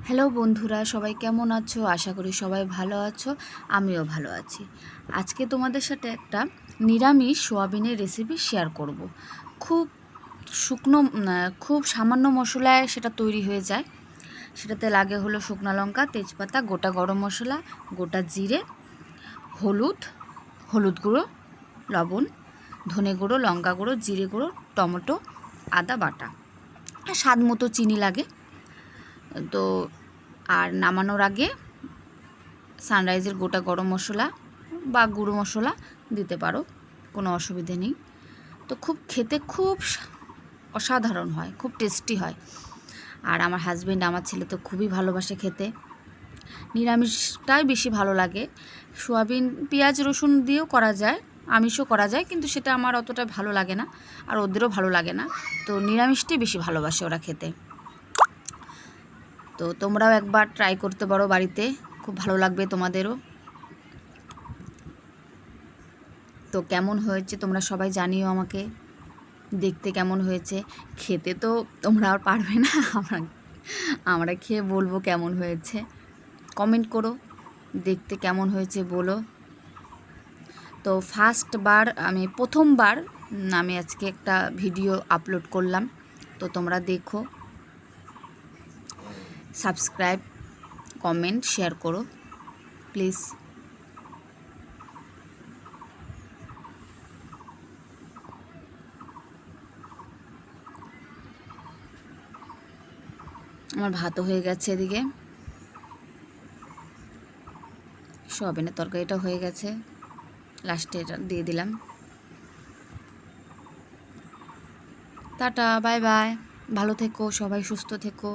Hello বন্ধুরা, সবাই কেমন আছো? আশা করি সবাই ভালো আছো। আমিও ভালো আছি। আজকে তোমাদের সাথে একটা নিরামিষ সোয়াবিনের রেসিপি শেয়ার করব। খুব শুকনো খুব সামান্য মশলায় সেটা তৈরি হয়ে যায়। সেটাতে লাগে হলো শুকনো লঙ্কা, তেজপাতা, গোটা গরম মশলা, গোটা জিরে, হলুদ, হলুদ গুঁড়ো, লবণ, ধনে গুঁড়ো, লঙ্কা গুঁড়ো, জিরে গুঁড়ো, টমেটো, আদা বাটা, আর স্বাদ মতো চিনি লাগে। তো আর নামানোর আগে সানরাইজের গোটা গরম মশলা বা গুঁড়ো মশলা দিতে পারো, কোনো অসুবিধে নেই। তো খেতে খুব অসাধারণ হয়, খুব টেস্টি হয়। আর আমার হাজব্যান্ড, আমার ছেলে তো খুবই ভালোবাসে খেতে। নিরামিষটাই বেশি ভালো লাগে। সোয়াবিন পেঁয়াজ রসুন দিয়েও করা যায়, আমিষও করা যায়, কিন্তু সেটা আমার অতটা ভালো লাগে না, আর ওদেরও ভালো লাগে না। তো নিরামিষটাই বেশি ভালোবাসে ওরা খেতে। তো তোমরাও একবার ট্রাই করতে পারো বাড়িতে, খুব ভালো লাগবে তোমাদেরও। তো কেমন হয়েছে তোমরা সবাই জানিও আমাকে, দেখতে কেমন হয়েছে। খেতে তো তোমরা আর পারবে না, আমরা খেয়ে বলবো কেমন হয়েছে। কমেন্ট করো, দেখতে কেমন হয়েছে বলো। তো প্রথমবার আমি আজকে একটা ভিডিও আপলোড করলাম। তো তোমরা দেখো, সাবস্ক্রাইব, কমেন্ট, শেয়ার করো প্লিজ। আমার ভাতও হয়ে গেছে, এদিকে সোয়াবিনের তরকারিটা হয়ে গেছে, লাস্টে এটা দিয়ে দিলাম। টাটা, বাই বাই, ভালো থেকো সবাই, সুস্থ থেকো।